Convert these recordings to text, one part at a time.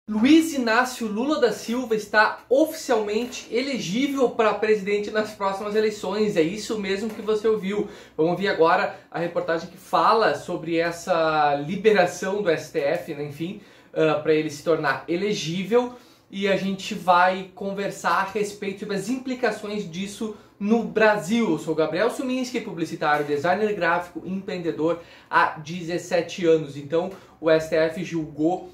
Luiz Inácio Lula da Silva está oficialmente elegível para presidente nas próximas eleições. É isso mesmo que você ouviu. Vamos ouvir agora a reportagem que fala sobre essa liberação do STF, né, enfim, para ele se tornar elegível. E a gente vai conversar a respeito das implicações disso no Brasil. Eu sou Gabriel Suminski, publicitário, designer gráfico, empreendedor há 17 anos. Então o STF julgou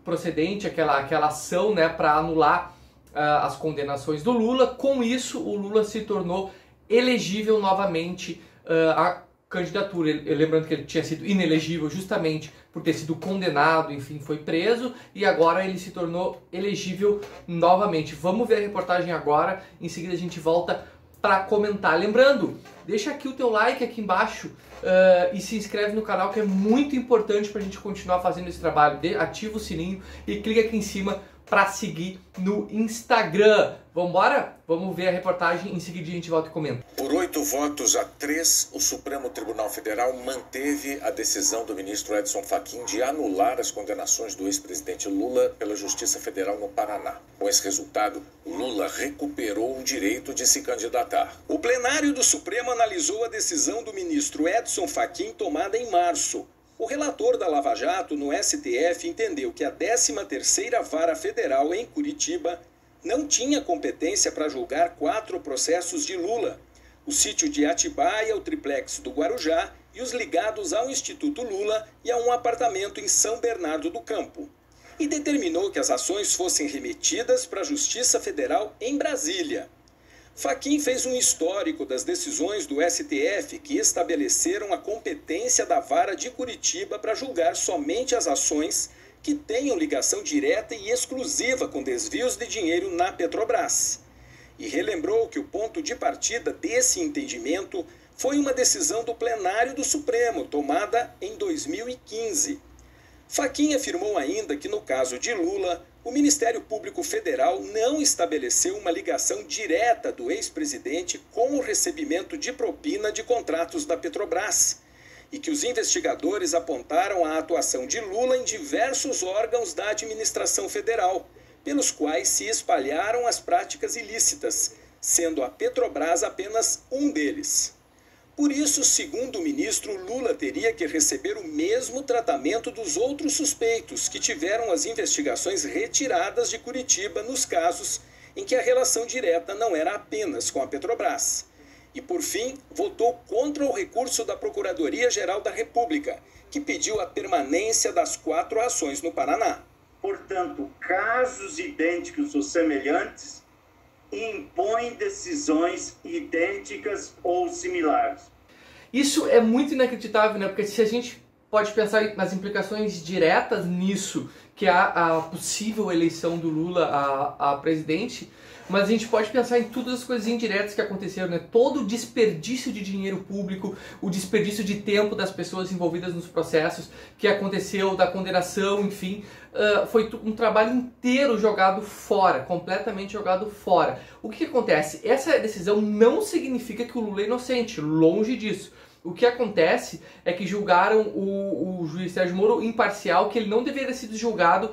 procedente aquela ação, né, para anular as condenações do Lula. Com isso, o Lula se tornou elegível novamente à candidatura. Lembrando que ele tinha sido inelegível justamente por ter sido condenado, enfim, foi preso, e agora ele se tornou elegível novamente. Vamos ver a reportagem agora, em seguida a gente volta para comentar. Lembrando, deixa aqui o teu like aqui embaixo e se inscreve no canal, que é muito importante para a gente continuar fazendo esse trabalho. Ativa o sininho e clica aqui em cima para seguir no Instagram. Vamos embora? Vamos ver a reportagem, em seguida a gente volta e comenta. Por 8 votos a 3, o Supremo Tribunal Federal manteve a decisão do ministro Edson Fachin de anular as condenações do ex-presidente Lula pela Justiça Federal no Paraná. Com esse resultado, Lula recuperou o direito de se candidatar. O plenário do Supremo analisou a decisão do ministro Edson Fachin tomada em março. O relator da Lava Jato no STF entendeu que a 13ª Vara Federal em Curitiba não tinha competência para julgar 4 processos de Lula: o sítio de Atibaia, o triplex do Guarujá e os ligados ao Instituto Lula e a um apartamento em São Bernardo do Campo. E determinou que as ações fossem remetidas para a Justiça Federal em Brasília. Fachin fez um histórico das decisões do STF que estabeleceram a competência da Vara de Curitiba para julgar somente as ações que tenham ligação direta e exclusiva com desvios de dinheiro na Petrobras. E relembrou que o ponto de partida desse entendimento foi uma decisão do plenário do Supremo, tomada em 2015. Fachin afirmou ainda que, no caso de Lula, o Ministério Público Federal não estabeleceu uma ligação direta do ex-presidente com o recebimento de propina de contratos da Petrobras e que os investigadores apontaram a atuação de Lula em diversos órgãos da administração federal, pelos quais se espalharam as práticas ilícitas, sendo a Petrobras apenas um deles. Por isso, segundo o ministro, Lula teria que receber o mesmo tratamento dos outros suspeitos que tiveram as investigações retiradas de Curitiba nos casos em que a relação direta não era apenas com a Petrobras. E, por fim, votou contra o recurso da Procuradoria-Geral da República, que pediu a permanência das 4 ações no Paraná. Portanto, casos idênticos ou semelhantes impõem decisões idênticas ou similares. Isso é muito inacreditável, né? Porque se a gente pode pensar nas implicações diretas nisso, que é a possível eleição do Lula a presidente, mas a gente pode pensar em todas as coisas indiretas que aconteceram, né? Todo o desperdício de dinheiro público, o desperdício de tempo das pessoas envolvidas nos processos que aconteceu, da condenação, enfim, foi um trabalho inteiro jogado fora, completamente jogado fora. O que acontece? Essa decisão não significa que o Lula é inocente, longe disso. O que acontece é que julgaram o juiz Sérgio Moro imparcial, que ele não deveria ter sido julgado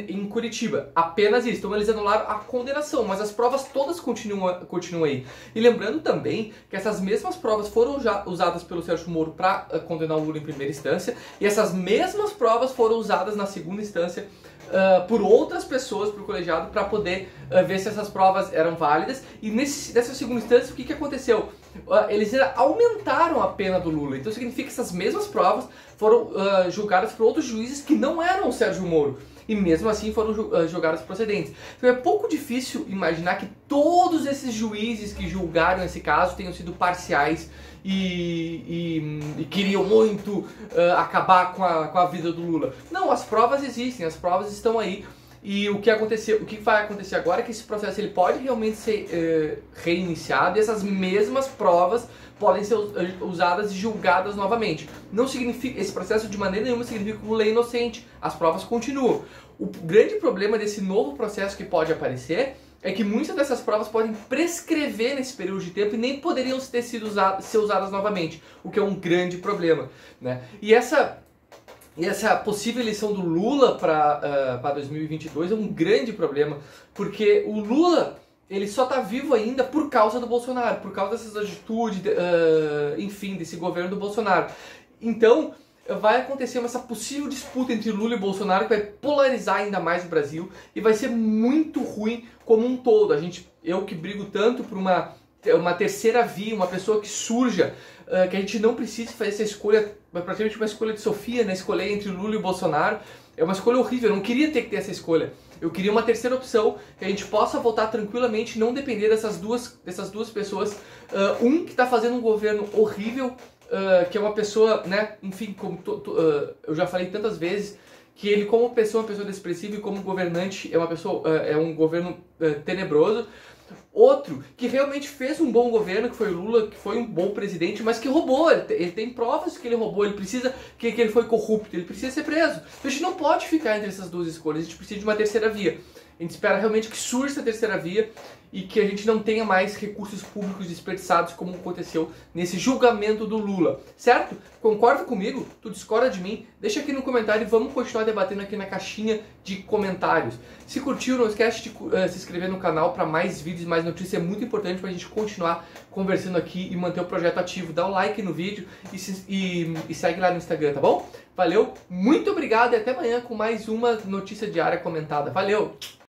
em Curitiba. Apenas isso. Então eles anularam a condenação, mas as provas todas continuam aí. E lembrando também que essas mesmas provas foram já usadas pelo Sérgio Moro para condenar o Lula em primeira instância, e essas mesmas provas foram usadas na segunda instância por outras pessoas, por colegiado, para poder ver se essas provas eram válidas. E nessa segunda instância, o que aconteceu? Eles aumentaram a pena do Lula. Então significa que essas mesmas provas foram julgadas por outros juízes que não eram o Sérgio Moro. E mesmo assim foram julgadas procedentes. Então é pouco difícil imaginar que todos esses juízes que julgaram esse caso tenham sido parciais e queriam muito acabar com a vida do Lula. Não, as provas existem, as provas estão aí. E o que vai acontecer agora é que esse processo ele pode realmente ser reiniciado, e essas mesmas provas podem ser usadas e julgadas novamente. Não significa, esse processo de maneira nenhuma significa que o Lula é inocente, as provas continuam. O grande problema desse novo processo que pode aparecer é que muitas dessas provas podem prescrever nesse período de tempo e nem poderiam ser usadas novamente, o que é um grande problema, né? E essa E essa possível eleição do Lula para 2022 é um grande problema, porque o Lula ele só está vivo ainda por causa do Bolsonaro, por causa dessas atitudes, enfim, desse governo do Bolsonaro. Então, vai acontecer essa possível disputa entre Lula e Bolsonaro que vai polarizar ainda mais o Brasil e vai ser muito ruim como um todo. Eu que brigo tanto por uma terceira via, uma pessoa que surja, que a gente não precise fazer essa escolha, praticamente uma escolha de Sofia, né? Escolher entre Lula e Bolsonaro. É uma escolha horrível, eu não queria ter que ter essa escolha. Eu queria uma terceira opção, que a gente possa votar tranquilamente, não depender dessas duas pessoas. Um que está fazendo um governo horrível, que é uma pessoa, né, enfim, como eu já falei tantas vezes, que ele como pessoa é uma pessoa desprezível e como governante é um governo tenebroso. Outro que realmente fez um bom governo, que foi o Lula, que foi um bom presidente, mas que roubou. Ele tem provas que ele roubou, ele precisa que ele foi corrupto, ele precisa ser preso. Então a gente não pode ficar entre essas duas escolhas, a gente precisa de uma terceira via. A gente espera realmente que surja essa terceira via e que a gente não tenha mais recursos públicos desperdiçados como aconteceu nesse julgamento do Lula, certo? Concorda comigo? Tu discorda de mim? Deixa aqui no comentário e vamos continuar debatendo aqui na caixinha de comentários. Se curtiu, não esquece de se inscrever no canal para mais vídeos, mais notícias, é muito importante para a gente continuar conversando aqui e manter o projeto ativo. Dá um like no vídeo e segue lá no Instagram, tá bom? Valeu, muito obrigado e até amanhã com mais uma notícia diária comentada. Valeu!